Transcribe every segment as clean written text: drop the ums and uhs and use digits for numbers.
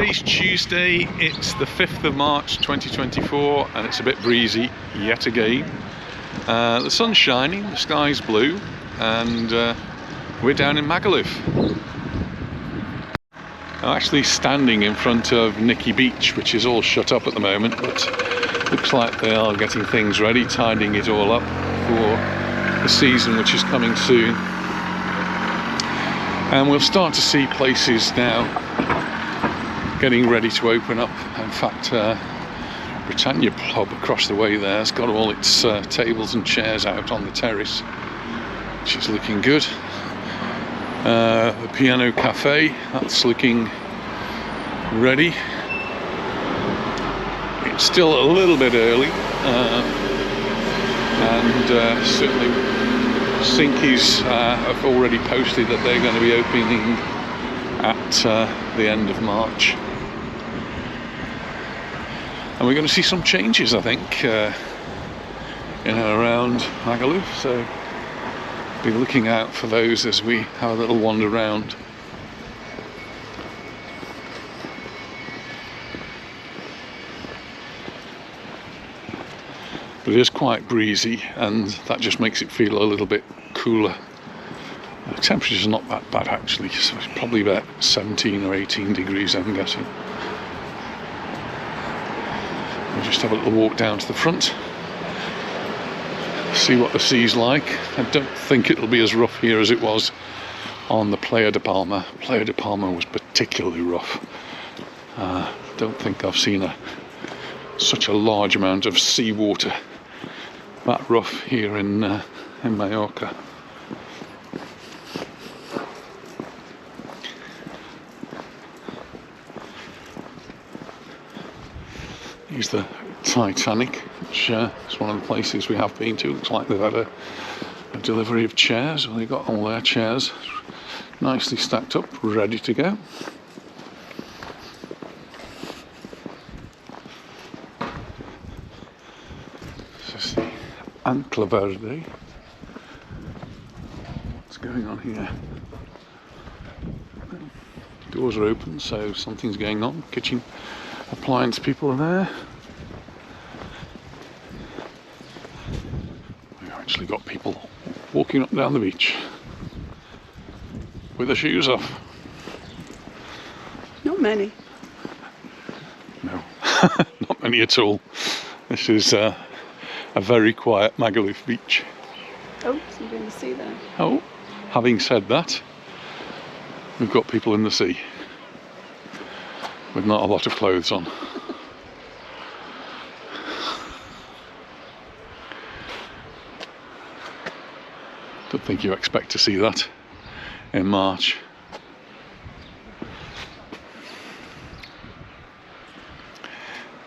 Today's Tuesday, it's the 5th of March 2024 and it's a bit breezy yet again. The sun's shining, the sky's blue, and we're down in Magaluf. I'm actually standing in front of Nicky Beach, which is all shut up at the moment, but looks like they are getting things ready, tidying it all up for the season which is coming soon. And we'll start to see places now getting ready to open up. In fact, Britannia pub across the way there has got all its tables and chairs out on the terrace, which is looking good. The Piano Cafe, that's looking ready. It's still a little bit early, and certainly Sinkies have already posted that they're going to be opening at the end of March. And we're going to see some changes, I think, in and around Magaluf, so be looking out for those as we have a little wander around. But it is quite breezy, and that just makes it feel a little bit cooler. The temperature's not that bad actually, so it's probably about 17 or 18 degrees, I'm guessing. We'll just have a little walk down to the front, see what the sea's like. I don't think it'll be as rough here as it was on the Playa de Palma. Playa de Palma was particularly rough. Don't think I've seen such a large amount of seawater that rough here in Mallorca. Here's the Titanic, which is one of the places we have been to. Looks like they've had a delivery of chairs. Well, they've got all their chairs nicely stacked up, ready to go. This is the Ancla Verde. What's going on here? Doors are open, so something's going on. Kitchen appliance people are there. We've actually got people walking up and down the beach with their shoes off. Not many. No, not many at all. This is a very quiet Magaluf beach. Oh, somebody in the sea there. Oh, having said that, we've got people in the sea with not a lot of clothes on. Don't think you expect to see that in March.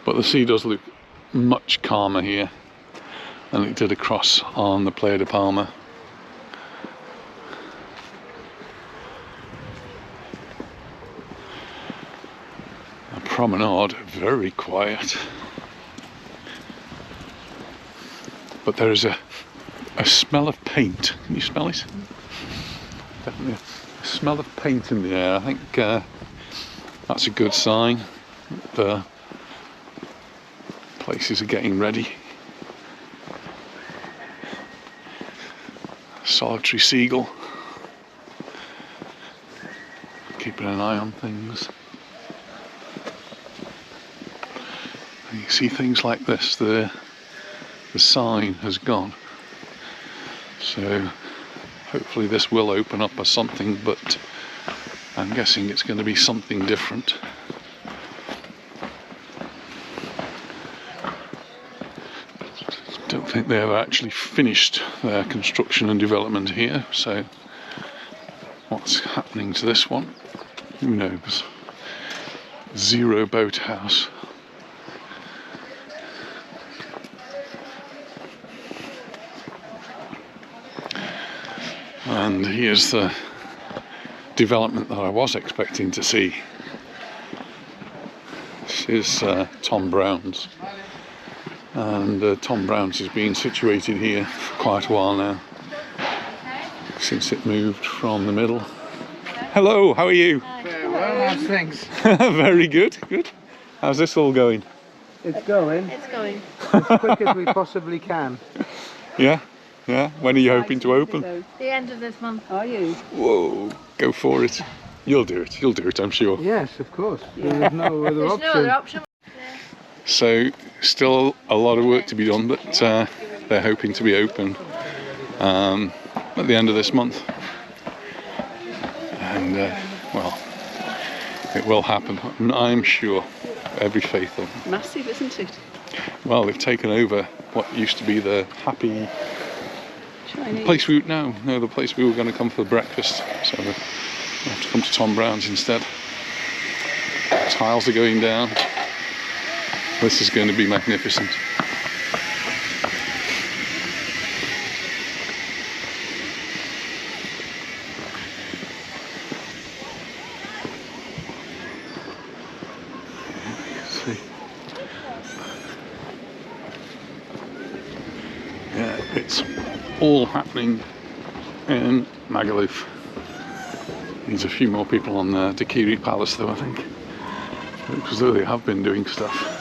But the sea does look much calmer here than it did across on the Playa de Palma. Promenade, very quiet, but there is a smell of paint. Can you smell it? Definitely a smell of paint in the air. I think that's a good sign. The places are getting ready. Solitary seagull, keeping an eye on things. You see things like this, the sign has gone, so hopefully this will open up as something, but I'm guessing it's going to be something different. Don't think they have actually finished their construction and development here, so what's happening to this one, who knows. Zero boat house. And here's the development that I was expecting to see. This is Tom Brown's, and Tom Brown's has been situated here for quite a while now, since it moved from the middle. Hello, how are you? Very Well, thanks. Very good, good. How's this all going? It's going It's going. as quick as we possibly can. Yeah, yeah. When are you hoping to open? The end of this month. Are you? Whoa, go for it. You'll do it, I'm sure. Yes, of course. There's no other There's option. no other option. So, still a lot of work to be done, but they're hoping to be open at the end of this month. And, well, it will happen, I'm sure. Every faith of them. Massive, isn't it? Well, they've taken over what used to be the happy Chinese. place the place we were going to come for breakfast. So we have to come to Tom Brown's instead. Tiles are going down. This is going to be magnificent. See. Yeah, it's all happening in Magaluf. Needs a few more people on the Dakiri Palace though, I think, because they have been doing stuff.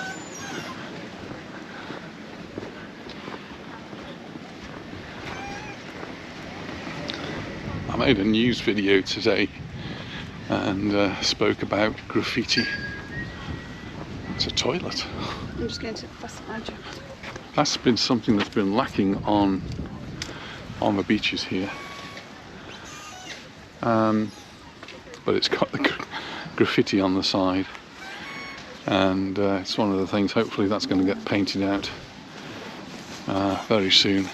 I made a news video today and spoke about graffiti. It's a toilet. I'm just going to pass the magic. That's been something that's been lacking on the beaches here. But it's got the graffiti on the side, and it's one of the things, hopefully that's going to get painted out very soon.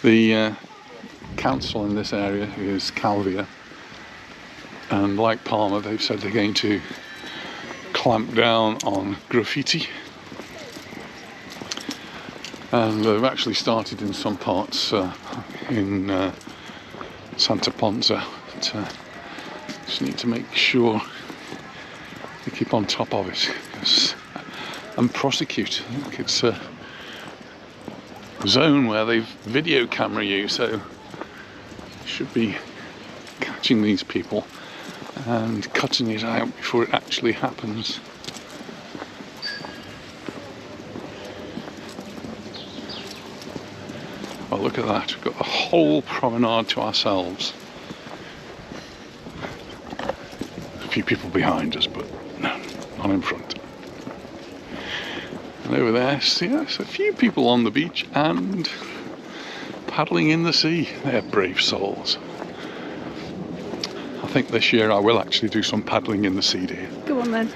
The council in this area is Calvia, and like Palma, they've said they're going to clamp down on graffiti, and they've actually started in some parts in Santa Ponza. But, just need to make sure they keep on top of it and prosecute. I think it's a zone where they've video camera you, so should be catching these people and cutting it out before it actually happens. Well, look at that, we've got the whole promenade to ourselves. A few people behind us, but no, not in front. And over there, see, there's a few people on the beach and paddling in the sea. They're brave souls. I think this year I will actually do some paddling in the sea, dear. Go on then.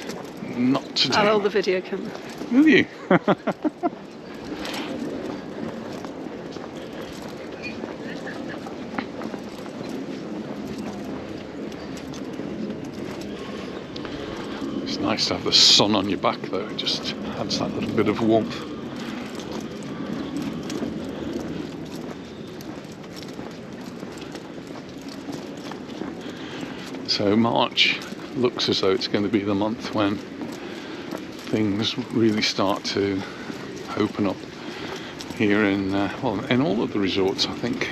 Not today. I'll hold the video camera. Will you? It's nice to have the sun on your back though, it just adds that little bit of warmth. So March looks as though it's going to be the month when things really start to open up here in, well, in all of the resorts, I think.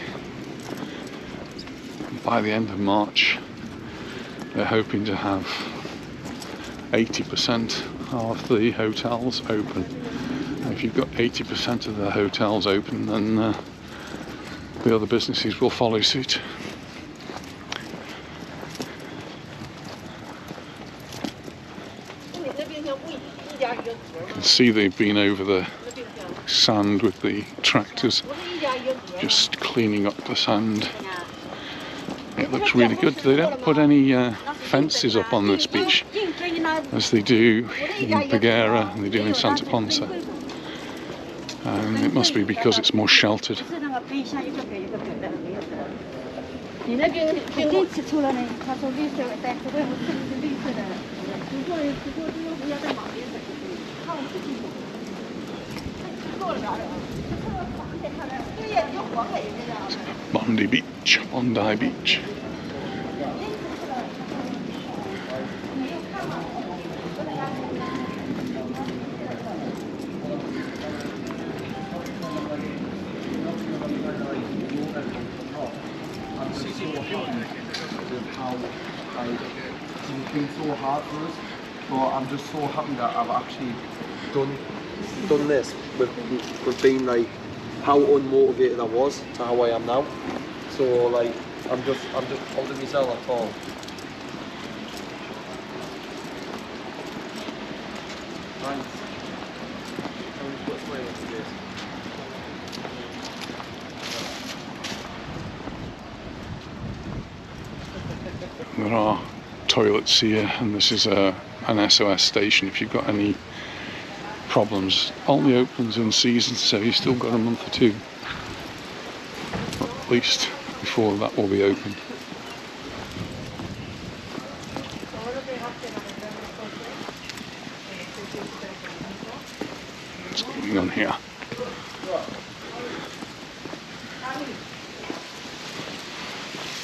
By the end of March, they're hoping to have 80% of the hotels open. And if you've got 80% of the hotels open, then the other businesses will follow suit. You can see they've been over the sand with the tractors, just cleaning up the sand. It looks really good. They don't put any fences up on this beach as they do in Baleares and they do in Santa Ponza. It must be because it's more sheltered. Bondi Beach, Bondi Beach. others. But I'm just so happy that I've actually done this with being like how unmotivated I was to how I am now. So like I'm just proud of myself at all. Thanks. There are toilets here, and this is an SOS station if you've got any problems. Only opens in season, so you've still got a month or two at least before that will be open. What's going on here?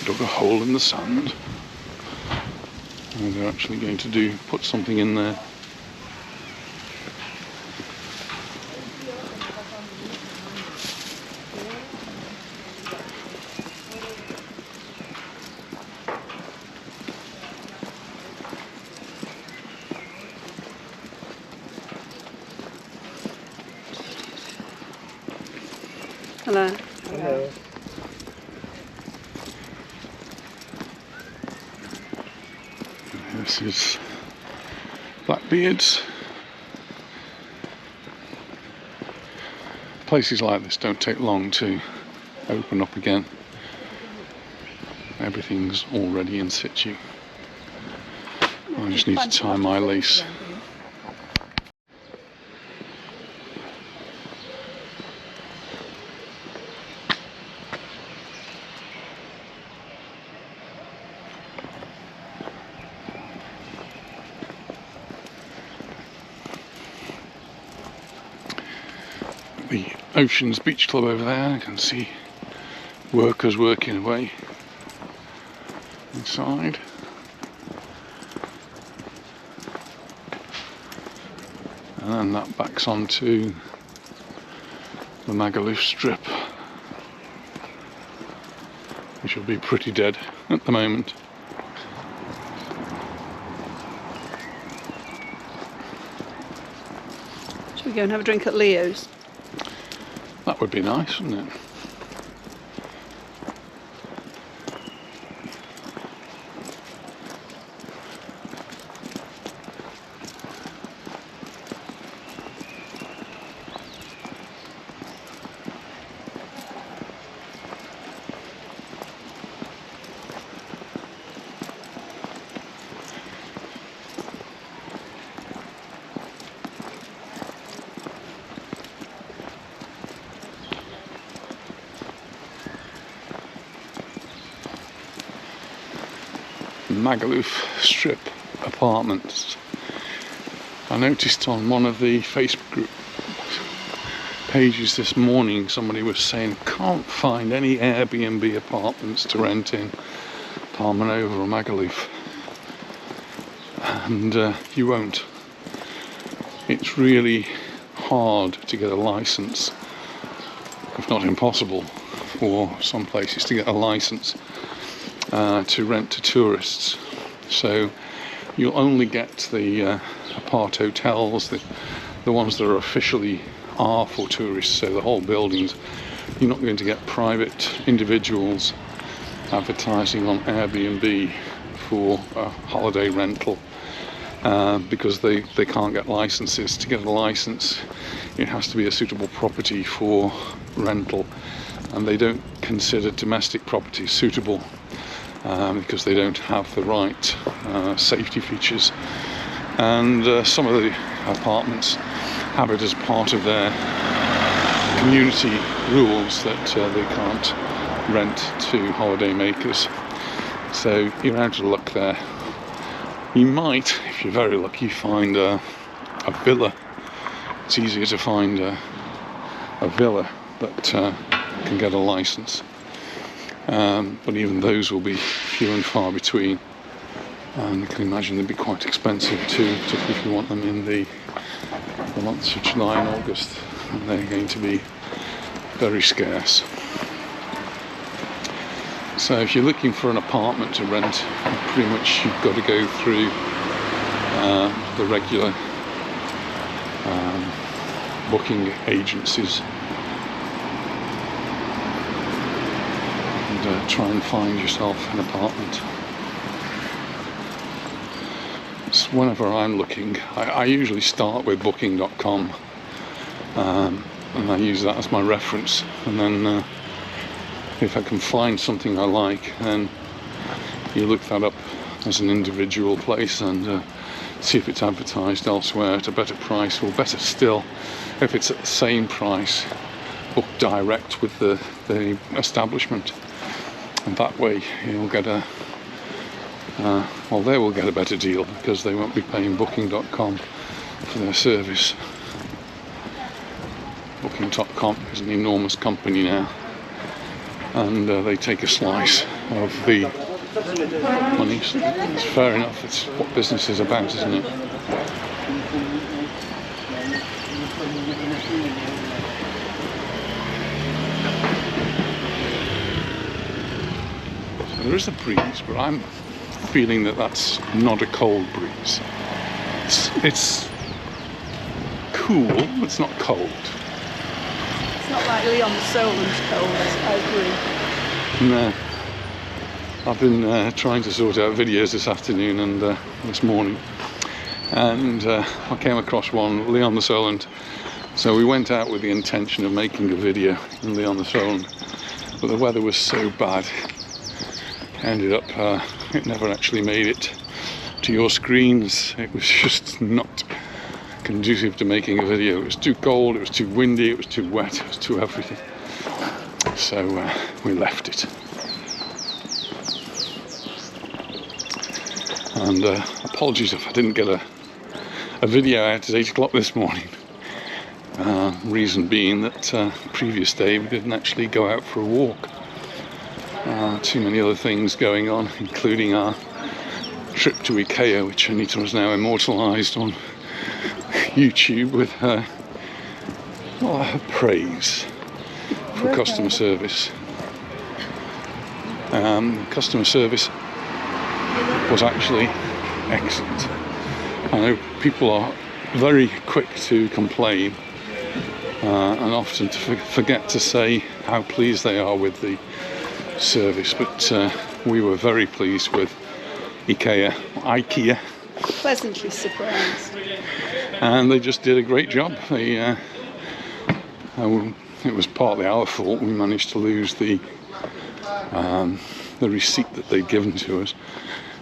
Dug a hole in the sand, and they're actually going to put something in there. Hello. Hello. This is Blackbeards. Places like this don't take long to open up again. Everything's already in situ. I just need to tie my lace. The Oceans Beach Club over there, I can see workers working away inside. And then that backs onto the Magaluf strip, which will be pretty dead at the moment. Should we go and have a drink at Leo's? That would be nice, wouldn't it? Magaluf strip apartments. I noticed on one of the Facebook group pages this morning somebody was saying can't find any Airbnb apartments to rent in Palma Nova or Magaluf, and you won't. It's really hard to get a license, if not impossible, for some places to get a license to rent to tourists. So you'll only get the apart hotels, the ones that are officially are for tourists, so the whole buildings. You're not going to get private individuals advertising on Airbnb for a holiday rental because they can't get licenses. To get a license, it has to be a suitable property for rental, and they don't consider domestic properties suitable because they don't have the right safety features, and some of the apartments have it as part of their community rules that they can't rent to holiday makers. So you're out of luck there. You might, if you're very lucky, find a villa. It's easier to find a villa that can get a license. But even those will be few and far between, and you can imagine they'd be quite expensive too, particularly if you want them in the months of July and August, and they're going to be very scarce. So if you're looking for an apartment to rent, pretty much you've got to go through the regular booking agencies and try and find yourself an apartment. So whenever I'm looking, I usually start with booking.com, and I use that as my reference, and then if I can find something I like, then you look that up as an individual place and see if it's advertised elsewhere at a better price, or better still, if it's at the same price, book direct with the establishment, and that way you'll get a well, they will get a better deal because they won't be paying booking.com for their service. Booking.com is an enormous company now, and they take a slice of the money. It's fair enough, it's what business is about, isn't it? So there is a breeze, but I'm feeling that that's not a cold breeze. It's cool, it's not cold. It's not like Leon Solon's cold, I agree. No. I've been trying to sort out videos this afternoon and this morning, and I came across one, Leon the Solent. So we went out with the intention of making a video in Leon the Solent, but the weather was so bad, ended up it never actually made it to your screens. It was just not conducive to making a video. It was too cold, it was too windy, it was too wet, it was too everything. So we left it. And apologies if I didn't get a video out at 8 o'clock this morning. Reason being that the previous day we didn't actually go out for a walk. Too many other things going on, including our trip to IKEA, which Anita has now immortalised on YouTube with her praise for customer service. Customer service was actually excellent. I know people are very quick to complain and often to forget to say how pleased they are with the service, but we were very pleased with IKEA. Pleasantly surprised. And they just did a great job. They, it was partly our fault. We managed to lose the receipt that they'd given to us,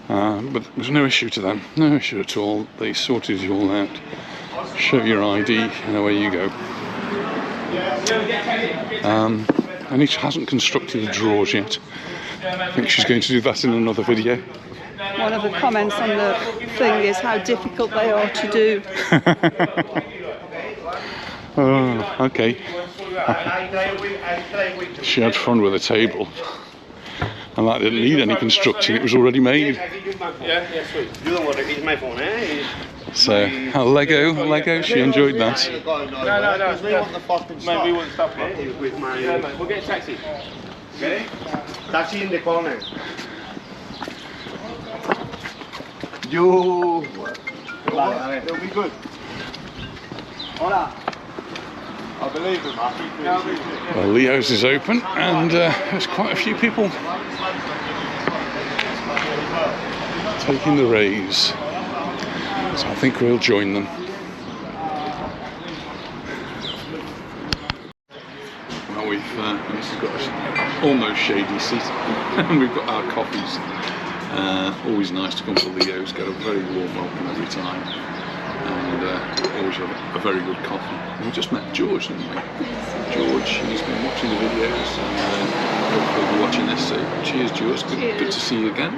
but there was no issue to them, no issue at all. They sorted it all out. Show your ID and away you go. Anita hasn't constructed the drawers yet. I think she's going to do that in another video. One of the comments on the thing is how difficult they are to do. Oh, okay. She had fun with the table, and that didn't need any constructing, it was already made. So, Lego, she enjoyed that. No, we won't stop it. We'll get a taxi. Okay? Taxi in the corner. You. It'll be good. Hola. I believe him. Well, Leo's is open, and there's quite a few people taking the raise. So I think we'll join them. Well, this has got an almost shady seat, and we've got our coffees. Always nice to come to Leo's, get a very warm welcome every time, and always have a very good coffee. And we just met George, didn't we? George, he's been watching the videos, and hopefully be watching this. So cheers, George. Good to see you again.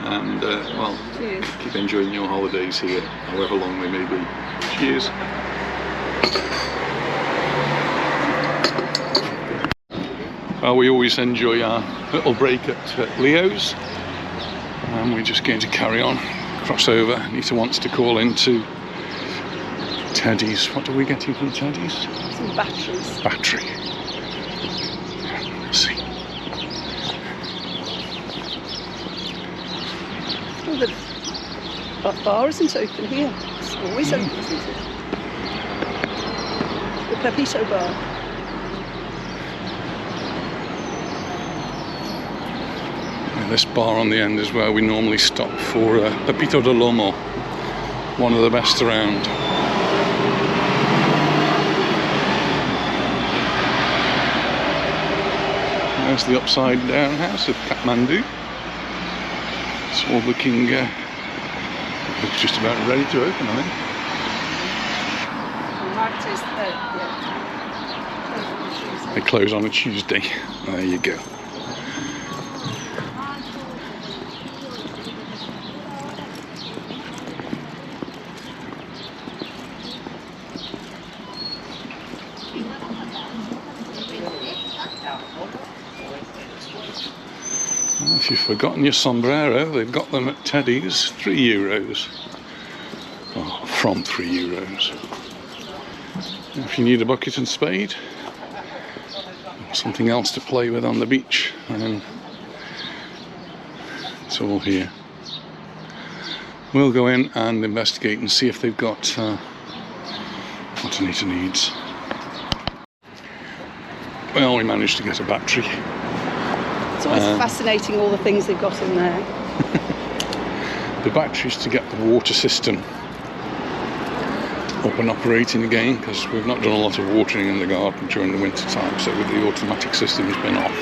And well, Cheers. Keep enjoying your holidays here, however long they may be. Cheers. Well, we always enjoy our little break at Leo's, and we're just going to carry on, cross over. Anita wants to call into Teddy's. What are we getting from Teddy's? Some batteries. Battery. Let's see. Oh, That bar isn't open here. It's always open, isn't it? The Pepito bar. And this bar on the end is where we normally stop for Pepito de Lomo, one of the best around. There's the upside down house of Kathmandu. It's all looking looks just about ready to open, I think. They close on a Tuesday. There you go. If you've forgotten your sombrero, they've got them at Teddy's, €3. Oh, from €3. If you need a bucket and spade, or something else to play with on the beach, then it's all here. We'll go in and investigate and see if they've got what Anita needs. Well, we managed to get a battery. It's always fascinating, all the things they've got in there. The batteries to get the water system up and operating again, because we've not done a lot of watering in the garden during the winter time, so with the automatic system has been off,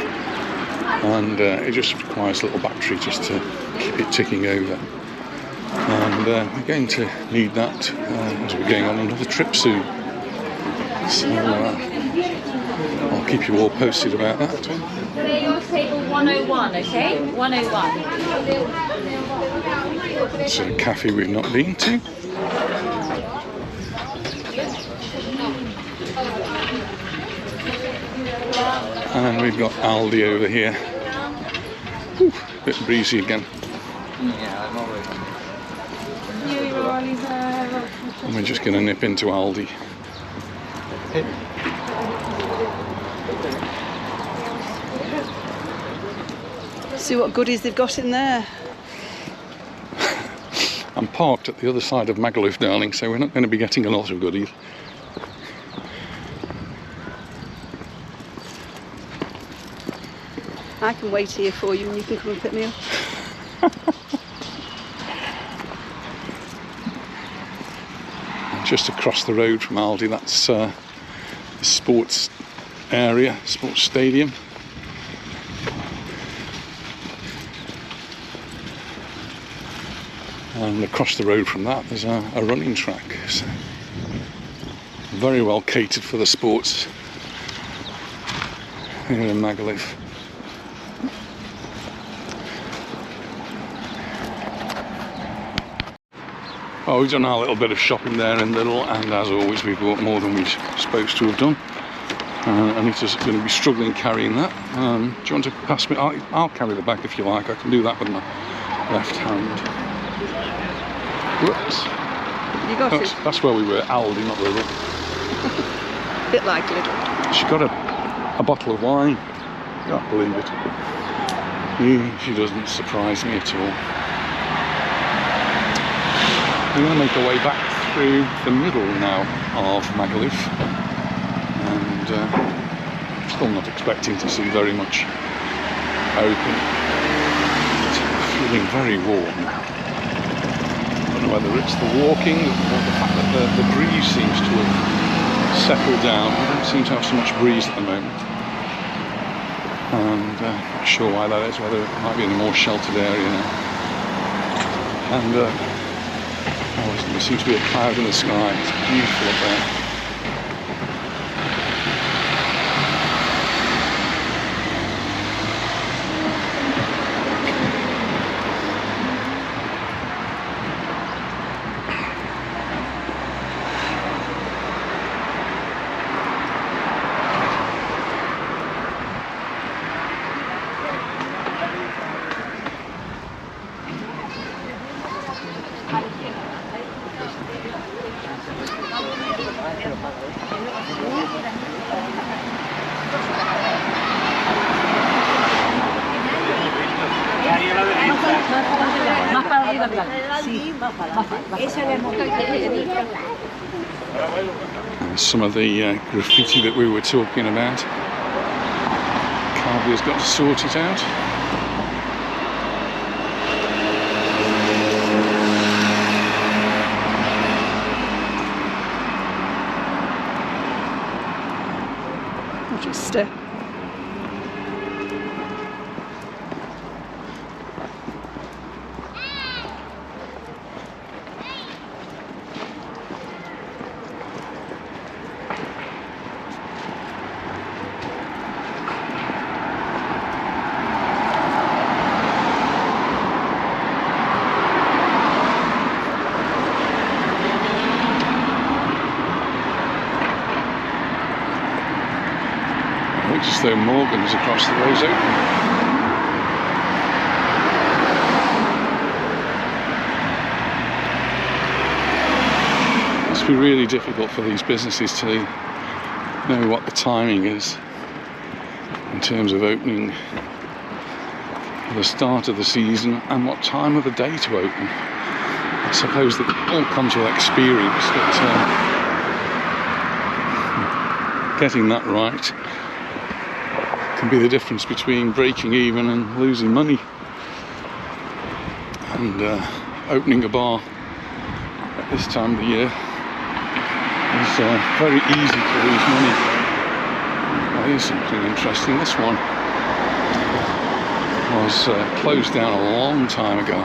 and it just requires a little battery just to keep it ticking over, and we're going to need that as we're going on another trip soon, so I'll keep you all posted about that. Clear your table 101, okay? 101. It's a cafe we've not been to. And we've got Aldi over here. Whew, bit breezy again. And we're just going to nip into Aldi. See what goodies they've got in there. I'm parked at the other side of Magaluf, darling, so we're not going to be getting a lot of goodies. I can wait here for you and you can come and pick me up. Just across the road from Aldi, that's the sports area, sports stadium. And across the road from that there's a running track. So very well catered for the sports here in Magaluf. Well, we've done our little bit of shopping there in Lidl, and as always we bought more than we're supposed to have done. Anita's going to be struggling carrying that. Do you want to pass me? I'll carry the bag if you like. I can do that with my left hand. Whoops. You got it? That's where we were, Aldi, not Lidl. Bit like Lidl. She got a bottle of wine. Can't believe it. She doesn't surprise me at all. We're going to make our way back through the middle now of Magaluf, and still not expecting to see very much open. It's feeling very warm now. I don't know whether it's the walking or the fact that the breeze seems to have settled down. We don't seem to have so much breeze at the moment, and not sure why that is, whether it might be in a more sheltered area now. And there seems to be a cloud in the sky. It's beautiful up there. And some of the graffiti that we were talking about. Carvier's got to sort it out. Just looks as though Morgan's across the road's open. It must be really difficult for these businesses to know what the timing is in terms of opening, the start of the season, and what time of the day to open. I suppose that all comes with experience, but getting that right can be the difference between breaking even and losing money. And opening a bar at this time of the year is very easy to lose money. Well, here's something interesting. This one was closed down a long time ago. I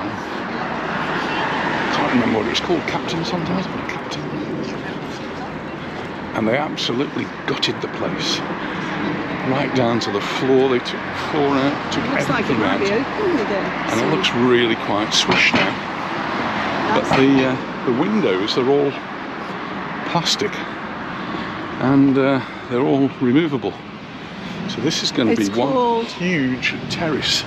can't remember what it was called, Captain sometimes, but Captain. And they absolutely gutted the place. Right down to the floor. They took the floor out, took looks like it everything might out. be open again. And it looks really quite swish now. But the windows are all plastic, and they're all removable. So this is going to be one huge terrace.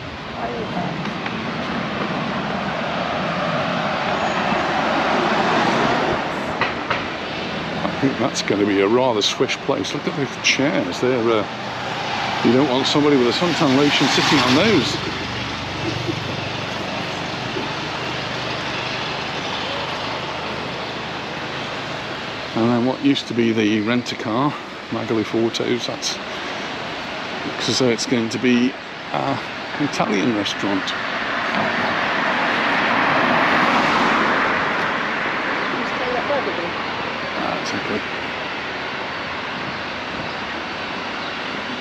I think that's going to be a rather swish place. Look at the chairs. They're you don't want somebody with a suntan lotion sitting on those. And then what used to be the rent-a-car, Magaluf Autos, that looks as though it's going to be an Italian restaurant. That's okay.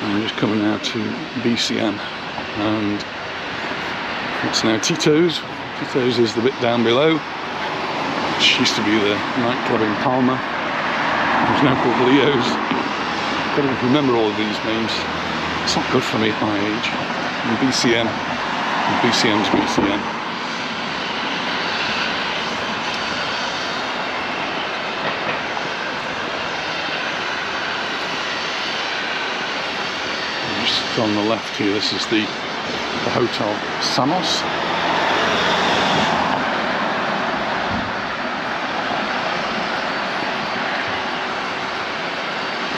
I'm just coming now to BCM, and it's now Tito's. Tito's is the bit down below, which used to be the nightclub in Palma. It's now called Leo's. I've got to remember all of these names. It's not good for me at my age. And BCM, and BCM's BCM. Just on the left here, this is the Hotel Samos.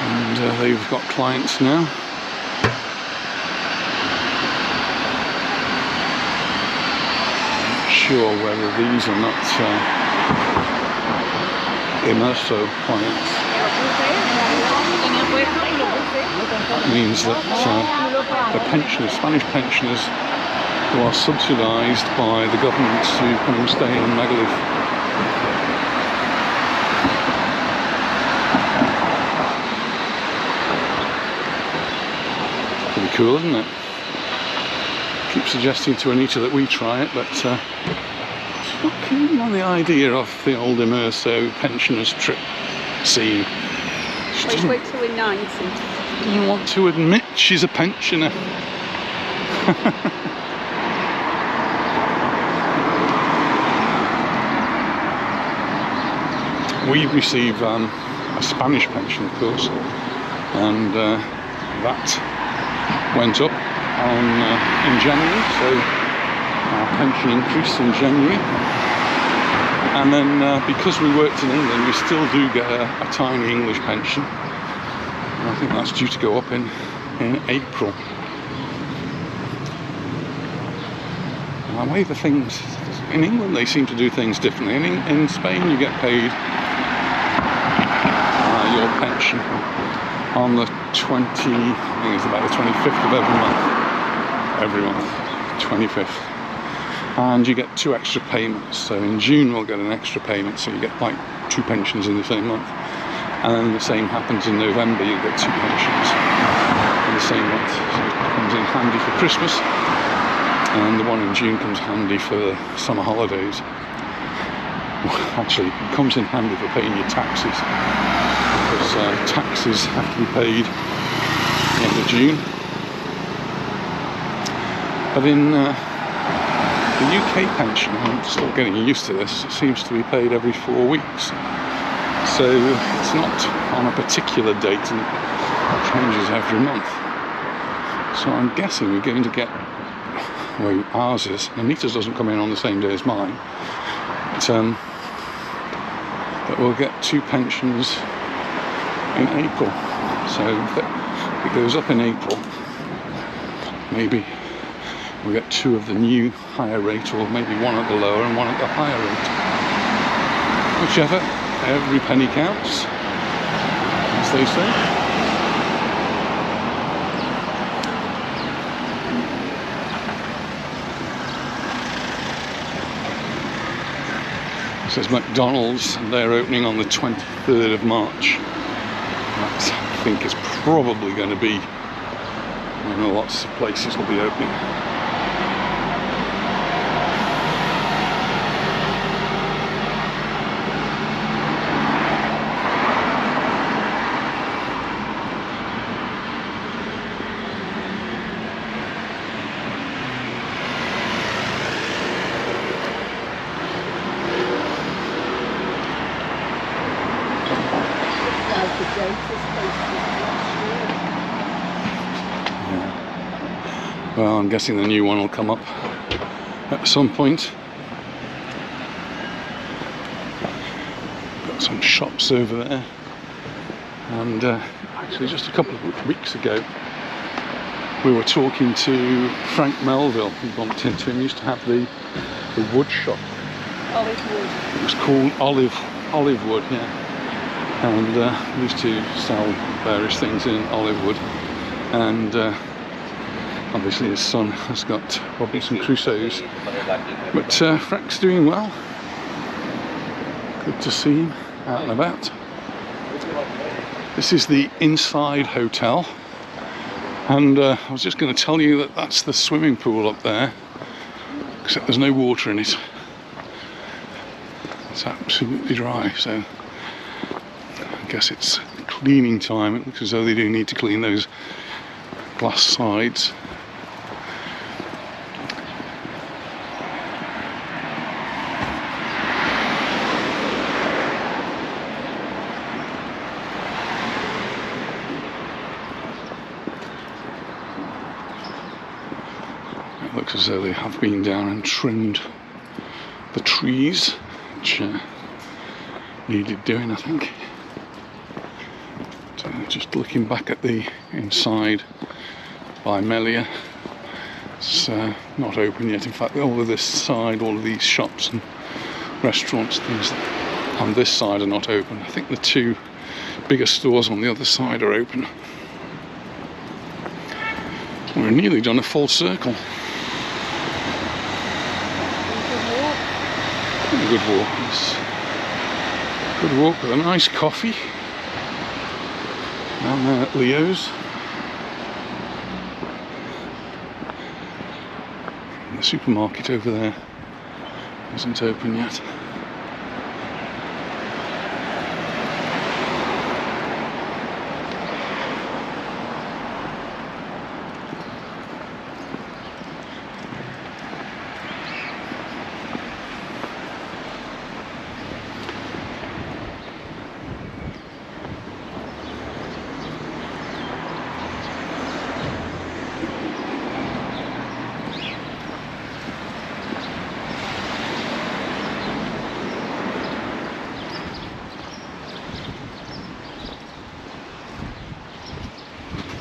And they've got clients now. Not sure whether these are not immerso clients. That means that the pensioners, Spanish pensioners, who are subsidised by the government to come and stay in Magaluf. Pretty cool, isn't it? Keep suggesting to Anita that we try it, but she's not keen on the idea of the old immerso pensioners trip scene. Wait till we're 90. Doesn't want to admit she's a pensioner. We receive a Spanish pension, of course, and that went up in January, so our pension increased in January. And then because we worked in England, we still do get a tiny English pension. And I think that's due to go up in April. And the way the things, in England they seem to do things differently. In Spain you get paid your pension on the 20, I think it's about the 25th of every month, 25th. And you get 2 extra payments. So in June we'll get an extra payment, so you get like 2 pensions in the same month. And then the same happens in November, you get 2 pensions in the same month. So it comes in handy for Christmas, and the one in June comes handy for the summer holidays. Well, actually, it comes in handy for paying your taxes, because taxes have to be paid at the end of June. But in the UK pension, I'm still getting used to this, it seems to be paid every 4 weeks. So it's not on a particular date and it changes every month. So I'm guessing we're going to get, well, ours is, Anita's doesn't come in on the same day as mine, but we'll get 2 pensions in April. So if it goes up in April, maybe we'll get 2 of the new higher rate, or maybe 1 at the lower and 1 at the higher rate. Whichever, every penny counts, as they say. This is McDonald's, and they're opening on the 23rd of March. That, I think, is probably going to be when lots of places will be opening. Well, I'm guessing the new one will come up at some point. Got some shops over there, and actually just a couple of weeks ago we were talking to Frank Melville. We bumped into him. He used to have the wood shop. Olive wood. It was called Olive Wood, yeah. And we used to sell various things in olive wood, and obviously his son has got Robinson Crusoes, but Frank's doing well. Good to see him out and about. This is the inside hotel, and I was just going to tell you that that's the swimming pool up there, except there's no water in it. It's absolutely dry, so I guess it's cleaning time. It looks as though they do need to clean those glass sides. It looks as though they have been down and trimmed the trees, which needed doing, I think. So just looking back at the inside by Melia, it's not open yet. In fact, all of this side, all of these shops and restaurants, things on this side are not open. I think the 2 bigger stores on the other side are open. We're nearly done a full circle. A good walk, yes. Good walk with a nice coffee down there at Leo's. And the supermarket over there isn't open yet.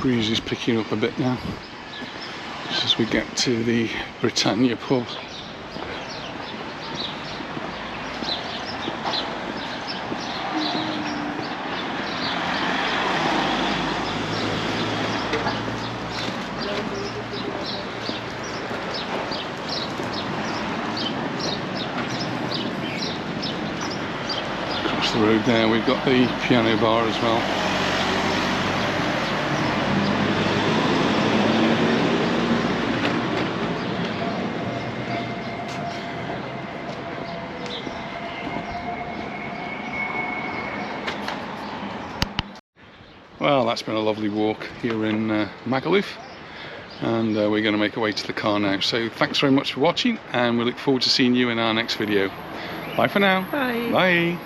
Breeze is picking up a bit now, just as we get to the Britannia pub. the road there, we've got the piano bar as well. Well, that's been a lovely walk here in Magaluf, and we're going to make our way to the car now. So thanks very much for watching, and we look forward to seeing you in our next video. Bye for now. Bye. Bye.